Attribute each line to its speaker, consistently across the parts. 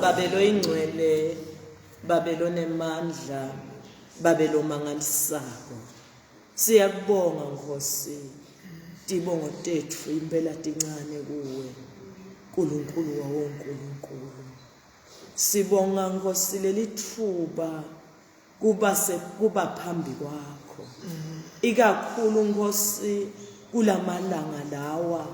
Speaker 1: Babelo ingcwele, Babelo nemandla, Babelo mangalisako. Siyakubonga Nkosi, tibongo tethu impela tincane kuwe, Nkulunkulu wawonkulunkulu. Sibonga Nkosi lelithuba kuba phambi kwakho. Ikakhulu Nkosi kulamalanga lawa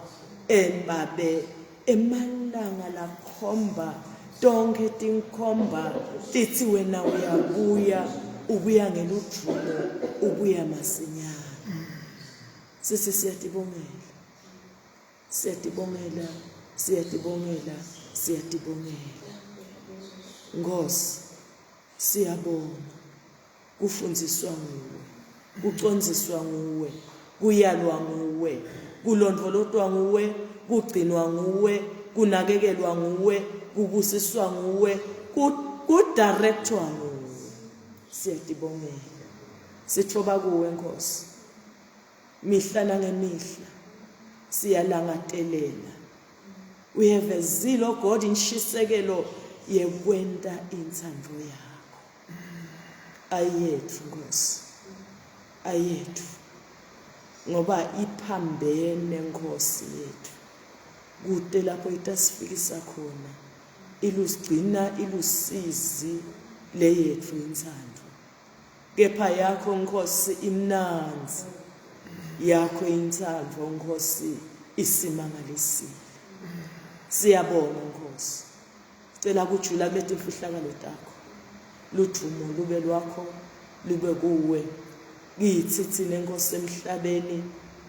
Speaker 1: emalanga lakhomba tonke tinkhomba tithi wena ubuya ngelujulo, ubuya masinyana. Sisi siyatibongela. Nkosi, siyabonga. Kufundziswa nguwe, kucondziswa nguwe, kuyalwa nguwe, kulondvolozwa nguwe, kugcinwa nguwe, kunakekelwa nguwe, kubusiswa nguwe, kudirectwa nguwe. Siyatibongela. Sithoba kuwe Nkosi. Mihla nangemihla siyalangatelela. We have a zeal, oh God, inshisekelo yekwenta intsandvo yakho. Ayethu Nkosi, ayethu, ngoba iphambene Nkosi yethu, kude lapho itasifikisa khona, ilusigcina ilusizi leyethu intsandvo. Kepha yakho Nkosi imnanzi, yakho intsandvo Nkosi isimangalisile. Siyabonga Nkosi, cela kujula kuletimfihlakalo takho. Lujumo lube lwakho, lube kuwe. Kithi thina Nkosi emhlabeni,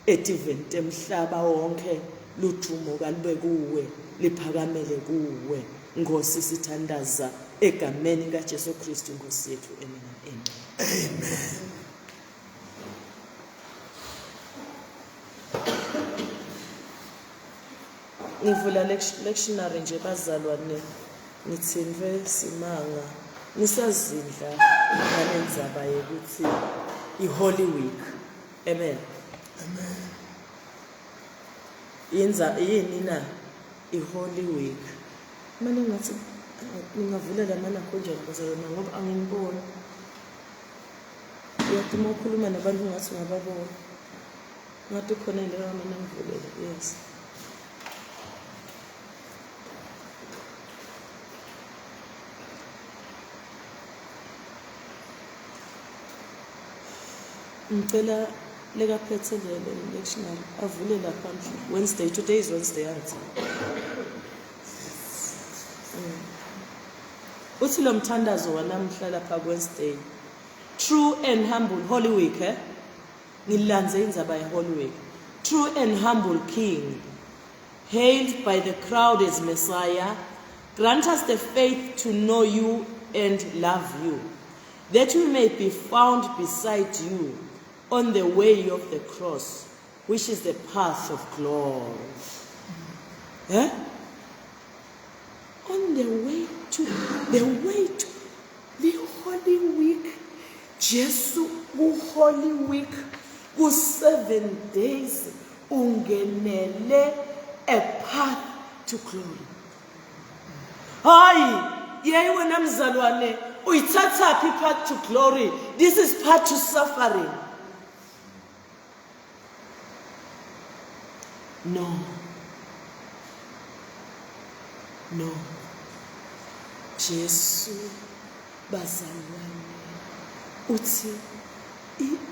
Speaker 1: etivente emhlaba wonke, lujumo kalube kuwe, liphakamele kuwe. Nkosi sithandaza egameni kaJesu Kristu Nkosi yethu. Amen.
Speaker 2: Amen.
Speaker 1: Ngivula lectionary nje bazalwane, ngitsindwe simanga. Ngisazindla ngalenzaba yokuthi iHoly Week. Amen.
Speaker 2: Amen.
Speaker 1: Yini na iHoly Week? Manje ngathi ngingavulela mana konjani bazalwane ngoba angiboni. Uyathi ukhuluma nabantu ngathi ngababona. Ngathi khona le mana ngivulela. Yes. Ngicela leka phethelele lectionary avule lapha Wednesday. Today is Wednesday athi. Uthi lo mthandazo wanamhla lapha Wednesday. True and humble Holy Week, Nilanze indzaba Holy Week. True and humble King, hailed by the crowd as Messiah, grant us the faith to know you and love you, that we may be found beside you on the way of the cross, which is the path of glory. On the way to the Holy Week, Jesu Holy Week, ku 7 days ungenele a path to glory. Hayi, yeyi wena mzalwane, uyithatha phi path to glory? This is path to suffering. No. Jesu bazalwane uthi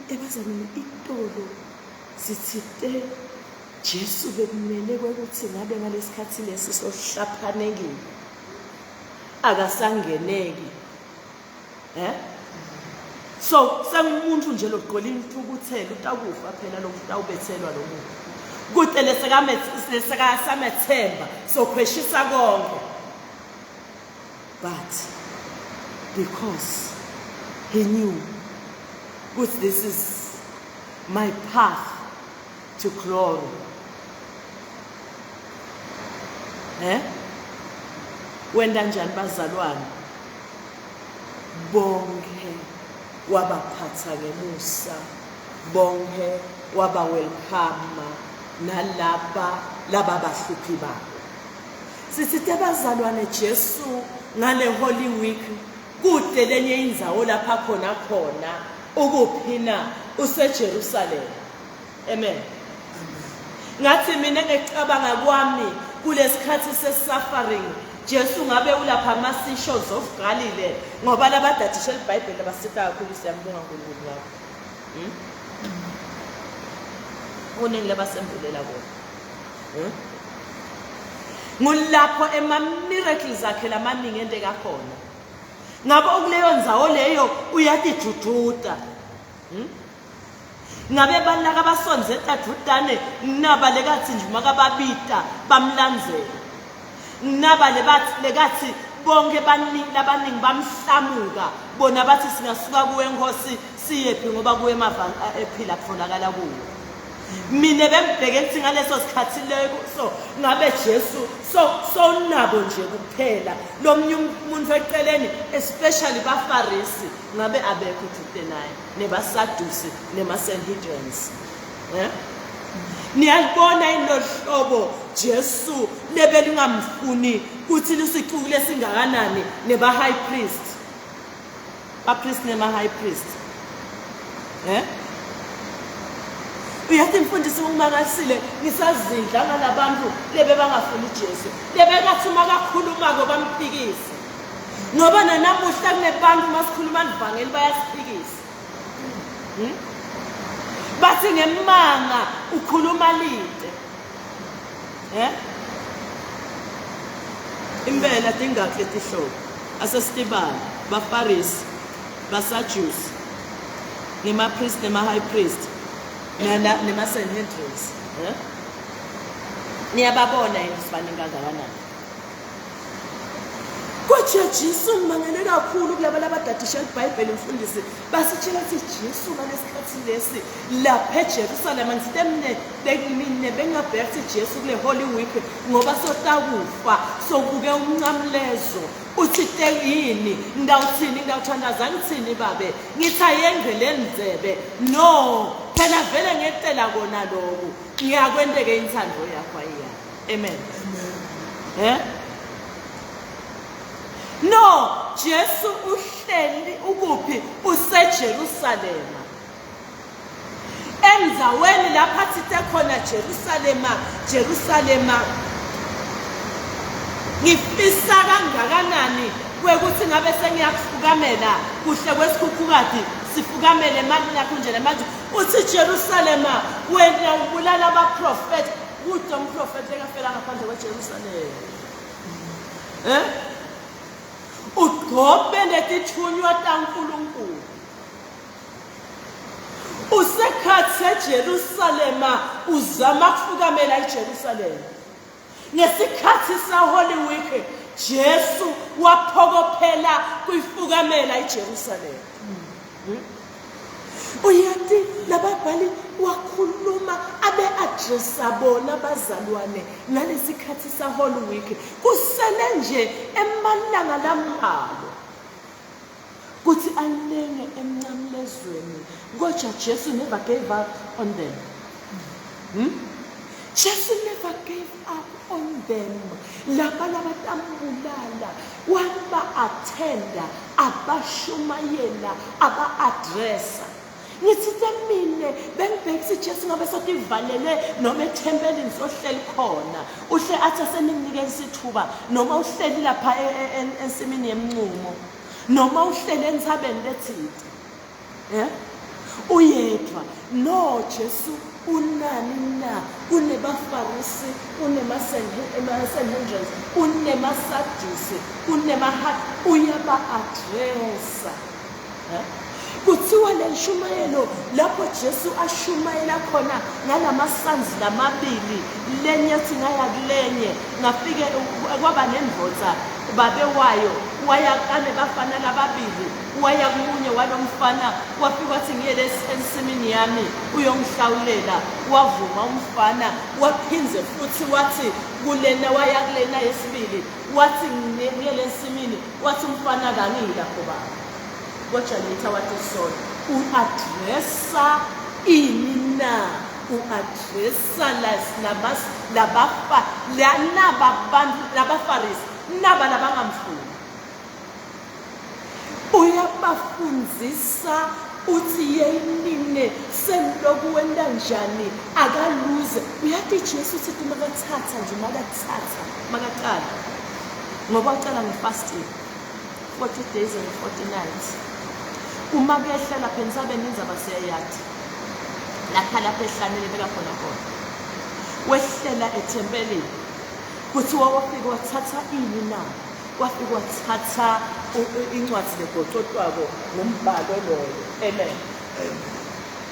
Speaker 1: ebazalwane itolo sithite Jesu bekumele ukuthi ngabe ngalesikhathi lesi sohlaphanekile akasangeneki. So sangumuntu nje loqola inthukuthelo utakufa phela lo muntu awubethelwa lo muntu. Kude leseka samethemba sokhweshisa konke. But because he knew that this is my path to glory. Wenda njani bazalwane? Bonke wabaphatha ngemusa, bonke waba welcome nalaba bahluphi babo. Sisithe bazalwane Jesu ngale Holy Week kude lenye indzawo lapha khona ukuphina useJerusalem. Amen. Ngathi mina ngecabanga kwami kulesikhathi sesuffering Jesu ngabe ulapha ama-seashores of Galilee ngoba labadadisha iBhayibheli abasita kakhulu siyambonga uNkulunkulu ngakho. Uningi labasembulela bona. Ngulapho ema-miracles akhe lamaningi endeka khona. Ngabe okuleyo ndzawo leyo uyatijujuda. Ngabe banaka basonze eTadrudane naba lekathi nje makababita bamlandzela. Naba lekathi bonke labaningi bamhlamuka bona bathi singasuka kuwe Nkosi siyephi ngoba kuwe emava ephila kutholakala kuwe. Mina bembheke ukuthi ngaleso sikhathi leyo so ngabe Jesu so nabo nje kuphela lo mnye umuntu eceleni especially baFarisi ngabe abekho jude naye nebaSadusi nemaSanhedrins. Niyabona inohlobo Jesu lebelingamfuni kuthi lisixuku lesingakanani neba high priest. A priest nema high priest. Uyathi mfundisi ungimakasile ngisazindla ngalabantu lebe bangafuni Jesu. Lebe kathi makakhuluma bamphikisa. Ngoba namuhla kunebantu masikhuluma ivangeli bayasiphikisa. Bathi ngemanga ukhuluma lide. Impela dingakho letihlobo. Asesitibala baFarisi, baSadusi, nema-priest nema-high priest. NemaSanhedrins. Niyababona yini sibaningi kangakanani? Kodwa Jesu ngimangele kakhulu kulabo labadadisha iBhayibheli mfundisi basitshela ukuthi Jesu ngalesikhathi lesi lapha eJerusalem ngisite bengabheka Jesu kule Holy Week ngoba sotakufa sobuke umncamlezo uthite yini ngawuthini ngawuthandaza ngithini babe ngithi ayengele ndlebe no phela vele ngecela kona lokho ngiyakwendeke inthando yakho ayiya. Amen. No, Jesu uhleli ukuphi useJerusalem. Endzaweni lapha sithe khona Jerusalem. Ngifisa kangakanani kwekuthi ngabe sengiyakufukamela kuhle kwesikhukhukazi sifukamele manje yakho nje manje uthi Jerusalem wena ubulala abaprofeti kuthi umprofeti ekafela ngaphandle kweJerusalem. Ugqobe netithunywa taNkulunkulu. Usekhathi seJerusalem uzama kufukamela eJerusalem. Ngesikhathi seHoly Week Jesu waphokopela kuyifukamela eJerusalem. Uyathi lababhali wakhuluma abe-addressa bona abazalwane ngalesikhathi sa-Holy Week. Kusele nje emalanga lamhalo kuthi alenge emncamlezweni. Kodwa Jesu never gave up on them. Jesus never gave up on them. Laba labatambulala waba-attenda, abashumayela, aba-addressa. Ngithi mina bengibhekisa Jesu ngabe sotivalele noma ethempelini sohleli khona. Uhle athi aseniknikeza isithuba noma uhleli lapha ensimini yemncumo noma uhleli entsabeni lethiti. Uyedwa no Jesu unani na kunebafarisi kunema-Sanhedrin kunema-Saddusi kunema-Had uyaba-addressa. Kuthiwa leshumayelo lapho Jesu ashumayela khona ngalamasanzi lamabili lenye ethi ngaya kulenye ngafike kwaba nendvodza babewayo wayakane bafana lababili waya kumunye walomfana wafika wathi ngiyele ensimini yami uyongihlawulela wavuma umfana waphinze futhi wathi kulena waya kulena yesibili wathi ngiyele ensimini wathi umfana kangilapho baba. Kodwa letha wathi sona u-addressa ini na u-addressa labafarisi naba labangamfuni. Uyabafundzisa uthi yeyinine seloku wenda njani akaluze. Uyathi Jesu uthi makathatha nje makaqala ngoba ucala ngefasting 40 days and 40 nights. Uma behla lapha entsabeni inzaba siyayathi lapha ehlanele beka khona wehlela ethempelini kuthiwa wafika wathatha ini na wafika wathatha incwadi legoqotwako ngombhalo loyo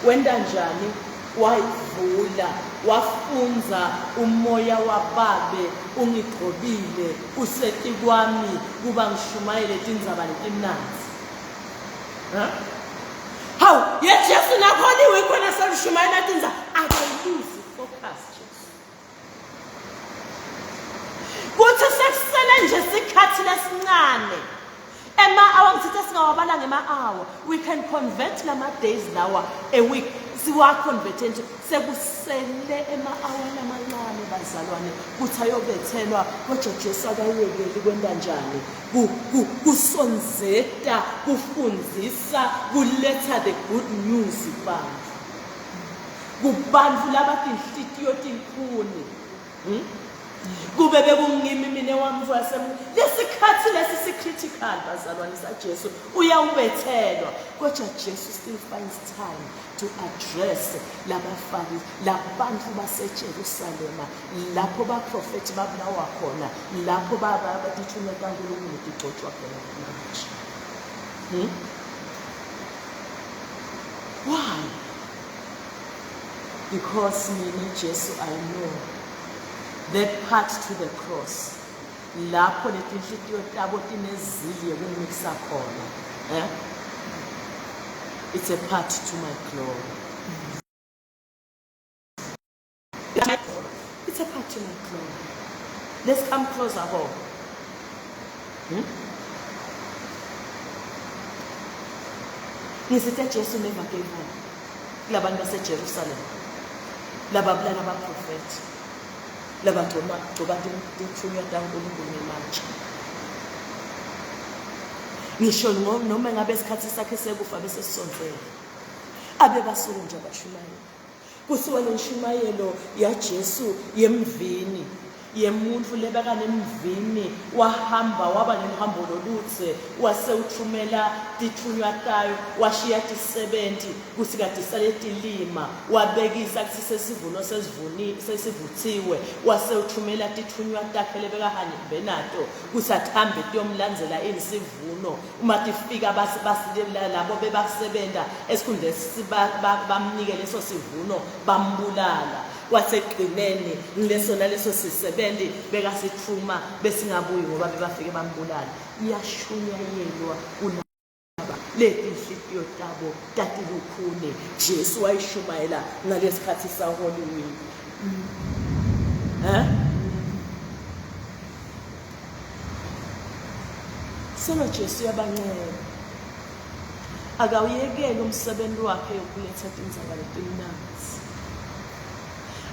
Speaker 1: wenda njani wayivula wafunza umoya wababe ungigqobile useti kwami kuba ngishumayele tindzaba letimnanzi. How yes Jesu nakhona ikhona selishumayela tindzaba akayiluzi focus Jesu. Kuthi sekusele nje sikhathi lesincane ema-hour ngithethe singawabala ngema-hour we can convert lama days lawa a week siwa-converte nje sekusele ema-hour amancane bazalwane kuthi ayobethelwa kodwa Jesu akayekeli kwenda njani kusonzeta kufundzisa kuletha the good news kubantu labatinhlitiyo tinkhuni kube bekungimi mina wami wasemini lesikhathi lesi sicritical bazalwane saJesu uyawubethelwa kodwa Jesu still finds time to address labafarisi labantu baseJerusalem lapho baprofeti babulawa khona lapho batithunywa kaNkulunkulu tigcotshwa khona manje. Why? Because mina Jesu I know that path to the cross lapho letinhlitiyo tabo tinezili ukumikisa khona it's a path to my glory. It's a path to my glory. Let's come closer home. Ngisithe Jesu never gave up kulabantu baseJerusalem lababulala abaprofeti labagcoba tinchunya taNkulunkulu ngemanje. Ngisho noma ngabe isikhathi sakhe sekufa bese sisonzele abe basuku nje abashumayela kusiwa lenshumayelo yaJesu yemvini yemuntu lebeka nemvini wahamba waba nemhambo lolutse wase uthumela dithunywa tayo washiya ti70 kusikade saletilima wabekisa kusisesivuno sesivuthiwe wase uthumela dithunywa takhe lebeka hani benato kusathambe tiyomlandzela insivuno uma tifika basilela labo bebasebenta esikhundle bamnike leso sivuno bambulala waseqineni ngilesona leso sisebenzi bekasithuma besingabuyi ngoba bebafike bambulala iyashunyayelwa kunaba letinhlitiyo yotabo tati lukhune Jesu wayishumayela ngalesikhathi sa Holy Week. Solo Jesu yabancela akawuyekela umsebenzi wakhe yokuletha inzabalo ezinanzi.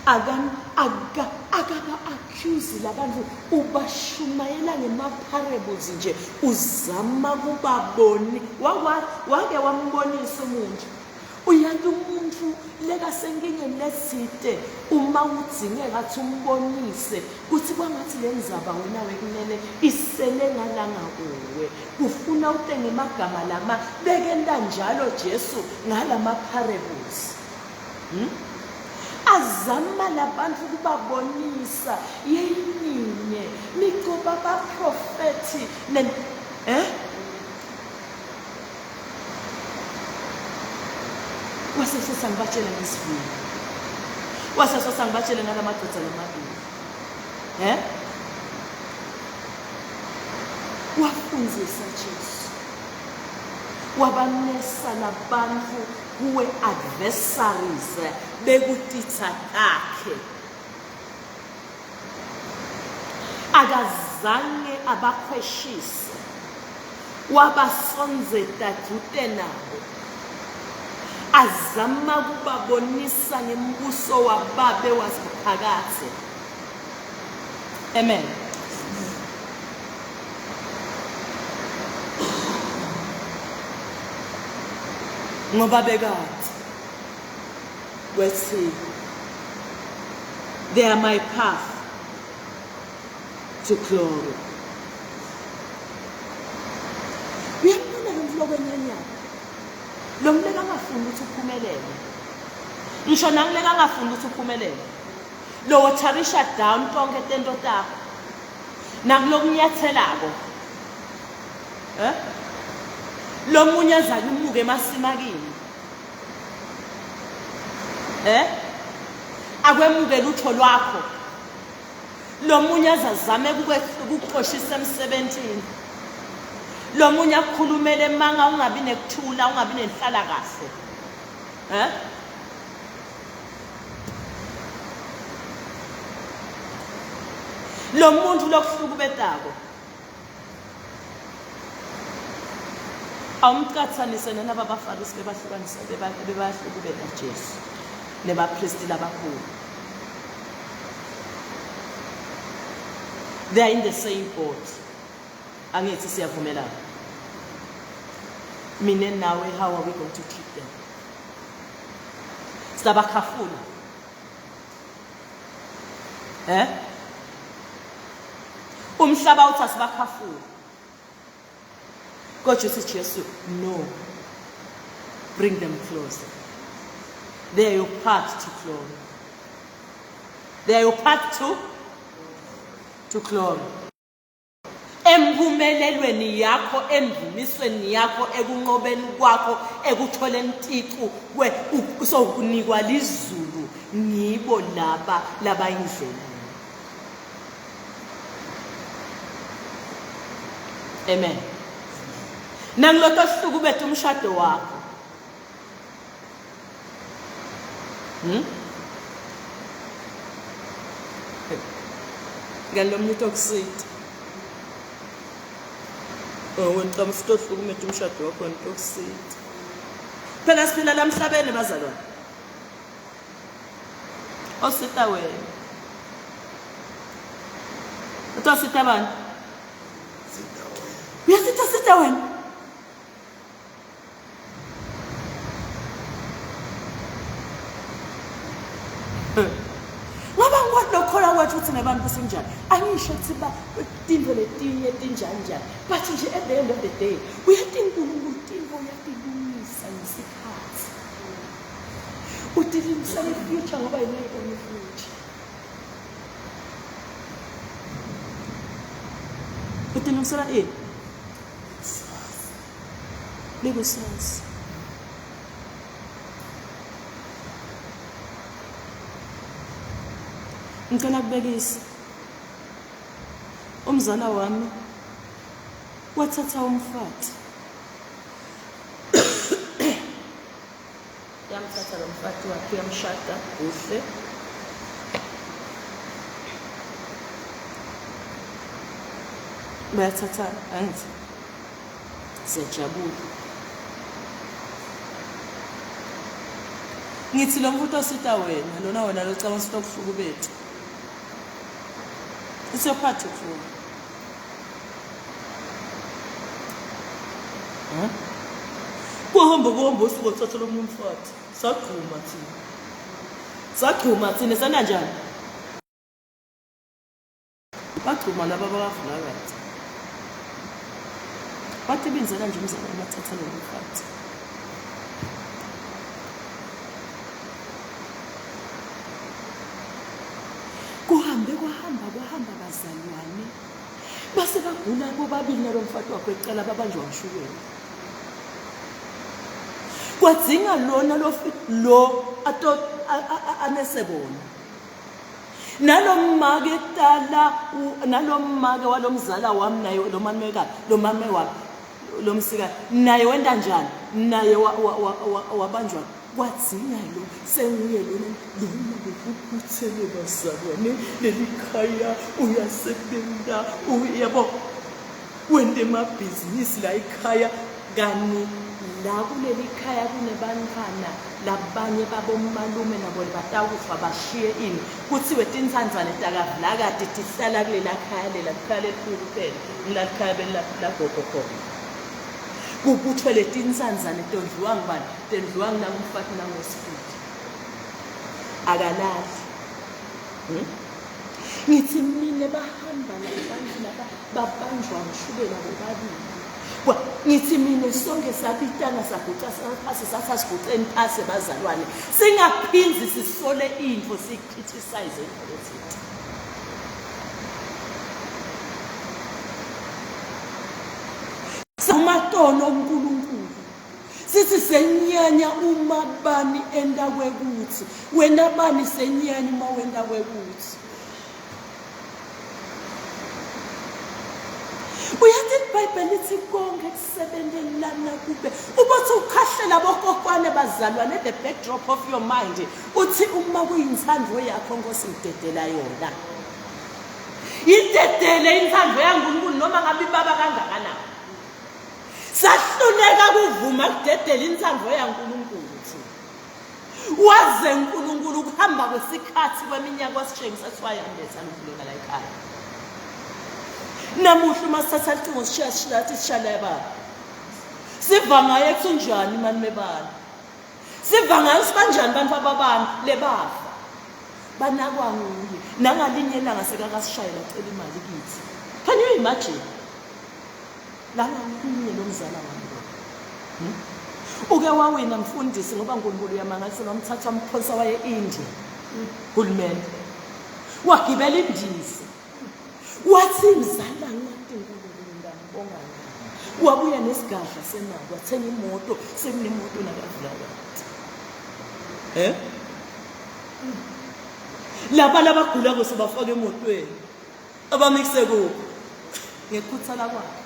Speaker 1: Akaba accuse labantu ubashumayela ngema-parables nje uzama kubaboni wake wambonisa umuntu uyanti umuntu lekasenkingeni leside uma udzingeka athi umbonise kuthi kwangathi lenzaba wena wekumele isele ngalanga kuwe ufuna utenge emagama lama bekenda njalo Jesu ngalama-parables. Azama labantu kubabonisa yeyininye nicoba abaprofethi wasesesa ngibatshele ngesivini wasesesa ngibatshele ngalamadodana amabili wafunzisa Jesu wabanesa labantu kuwe adversaries bekutitha kakhe akazange abakhweshise wabasonzeta jute nabo azama kubabonisa ngembuso wababe wasephakathe. Amen. Ngoba bekathi wethi they are my path to glory. Uyabona lo mflo kwenyanyana lo mleka angafuni ukuthi uphumelele ngisho nangileka angafuni ukuthi uphumelele lo watharisha down konke tento takho nakulokunyathelako lo munye azake umuke emasimakini akwemuke lutho lwakho lo munye azazame ukukuxoshisa emsebenzini lo munye akukhulumele manga ungabi nekuthula ungabi nenhlala kahle lo muntu lokuhlukubetako awumqathanise nalaba bafarisi bebahlukanisa bebahlukubeta Jesu nebapristi labakhulu. They are in the same boat. Angithi siyavumelana. Mina nawe, how are we going to treat them? Sizabakhafula. Umhlaba uthi asibakhafula. God just says Jesu, no. Bring them closer. They are your path to glory. They are your path to glory. Empumelelweni yakho, emvumisweni yakho, ekunqobeni kwakho, ekutholeni tiqu usokunikwa lizulu ngibo laba indlela. Amen. Nangiloto hlukubethe umshado wakho. Ngalomnye toxic. Wena mfutho hlukumethe umshado wakho toxic. Phela siphila la emhlabeni bazalwane. Osita wena. Utosita bani? Uyasita wena. Ngoba ngokholwa kwethu uthi nabantu sinjani angisho ukuthi ba tinto letinye tinjani but nje at the end of the day uyatinto uyatilungisa ngesikhathi utilungisa le future ngoba yini le future utilungisela lekusasa. Ngicela kubekisa umzala wami wathatha umfathi uyamthatha lo mfati wakhe uyamshada kuhle. Bayathathana angithi siyajabula. Ngithi lo muntu osita wena lona lo cabanga ukuthi okuhluku bethu. It's your part to fall. Kuhamba usukothatha lo muntu mfati. Sagquma thina sana njani? Bagquma laba abavula kathi. Bathi benzela nje umzana amathatha lo mfati. Kuhamba bazalwane. Base bagula bobabili nalo mfati wakhe ecala babanjwa ngishukela. Kwadzinga lona lo anesebona. Nalomake tala nalomake walomzala wami naye lo mame wami lo msika naye wenda njani naye wabanjwa kwadzinga lo senguye lona ukuthele bazalwane lelikhaya uyasebenza uyabo wende amabhizinisi la ekhaya kani la kuleli khaya kunebantwana labanye babomalume nabo batawufa bashiye ini kuthiwe tinsanzane takavula kade tihlala kulela khaya lela khaya lekhulu kuphela ngilalikhaya lagogo khona kubuthwe le tinsanzane tondliwa ngubani tondliwa ngumfati nangosifudi akalali ngithi mina bahamba labantu laba babanjwa ngishukela bobabili ngithi mina sonke sabitana saguca saphasi sasasigoceni phasi bazalwane singaphinzi sisole info sikriticize politics samatono uNkulunkulu sithi senyanya uma bani enda kwekuthi wena bani senyanya uma wenda kwekuthi uyathi iBhayibheli lithi konke kusebenzelana kube ubathi ukhahlela bokokwane bazalwane the backdrop of your mind uthi uma kuyinthando yakho Nkosi ngidedela yona idedele inthando yaNkulunkulu noma ngabe baba kangakanani sahluleka kuvuma kudedela inthando yaNkulunkulu waze uNkulunkulu kuhamba kwesikhathi kweminyaka wasitshengisa siwayanletha ngilona la ekhaya namuhla masithatha icingo sishaya sishaleba siva ngaye kunjani mani mebala siva ngaye sibanjani bantu ababani lebafa banakwa nguye nangalinye ilanga sekakasishayela cela imali kithi can you imagine lana ngikhulumile nomzala wami uke wawina mfundisi ngoba uNkulunkulu uyamangalisa nomthatha wamphonsa waye India hulumeni wagibela indizi wathi mzala ngathi uNkulunkulu ngiyambonga wabuya nesigadla semali wathenga imoto sekunemoto nakavula kathi laba gula kose bafake emotweni abamikise kuphi ngekuthala kwakhe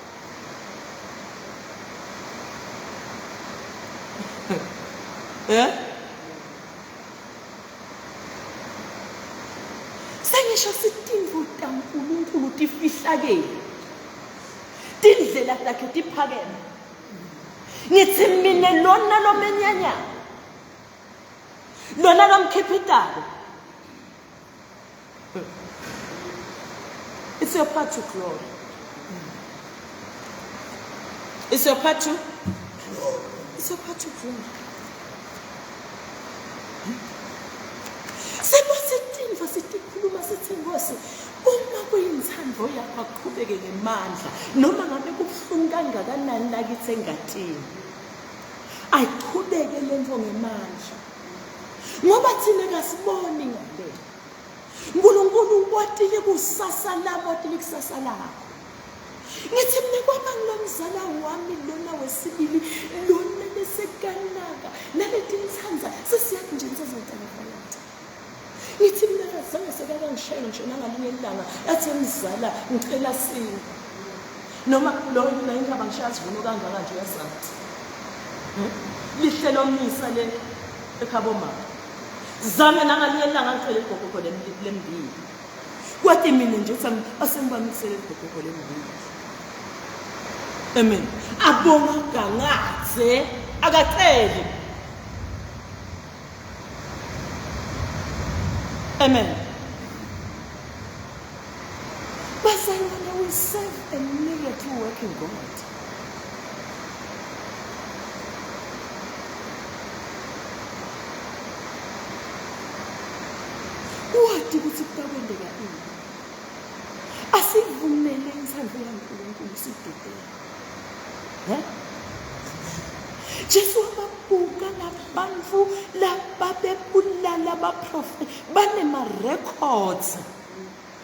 Speaker 1: sengisho sitinvu taNkulunkulu tifihlakele tindlela takhe tiphakeme ngithi mina lona lomenyanya lona lomkhipitalo it's your part to glory. It's your part to glory. It's your part to glory. Sebasitindwa sitikhuluma sithi Nkosi uma kuyinthando yakho aqhubeke ngemandla noma ngabe kubuhlungu kangakanani lakithi engatini ayiqhubeke lento ngemandla ngoba thina kasiboni ngale uNkulunkulu watile kusasa labo watile kusasa lakho ngithi mina kwaba ngilomzala wami lona wesibili lona lesekanaka nalethi inhlanza sesiyathi nje insazontalafala ngithi mina azange sekaka ngishaya ngisho nangalinye ilanga athi mzala ngicela sini noma lo indaba ngishaya sivuno kangaka nje yasathi lihle lomisa le ekhabo mama zame nangaliyelanga ngicela igogoko lembili kwathi mina nje uthi asengibamisele igogoko lembili. Amen. Abonga gangathe akaceli. Amen. Bazalwane, we serve a miracle working God. Wathi ukuthi kuyakwendeka ini? Asivumele inthando kaNkulunkulu sidedele. Jesu wababuka labantu lababebulala abaprofeti banema-records.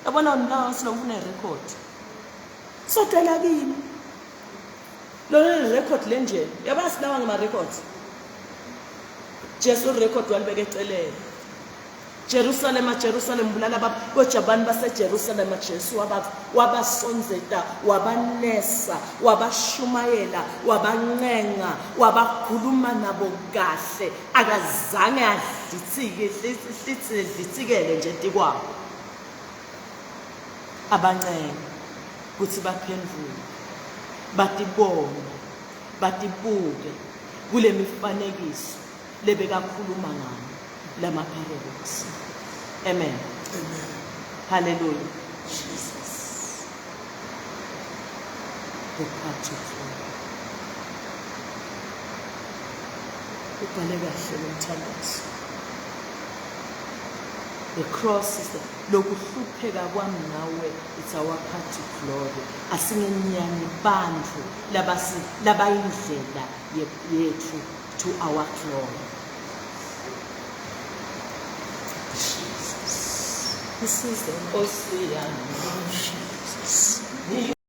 Speaker 1: Yabona nawe sinofuna i-record. Sodala kimi. Lona record lenje. Yabona sinawa ngama-records. Jesu record walibeke eceleni. Jerusalem, Jerusalem, bulala bajabani baseJerusalem, Jesu wabasonzeta, wabanesa, wabashumayela, wabancenga, wabakhuluma nabo kahle, akazange adlitsikele nje ndikwabo. Abancenga ukuthi baphendule, batibone, batibuke kule mifanekiso lebekakhuluma ngayo. Lama parables. Amen.
Speaker 2: Amen.
Speaker 1: Hallelujah.
Speaker 2: Jesus.
Speaker 1: The party flow. Ubhale kahle lomthandazo. The cross is the lokuhlupheka kwami nawe, it's our path to glory. Asingenyani bandlu labayindlela yethu to our glory. This is the Ocean.
Speaker 2: Jesus.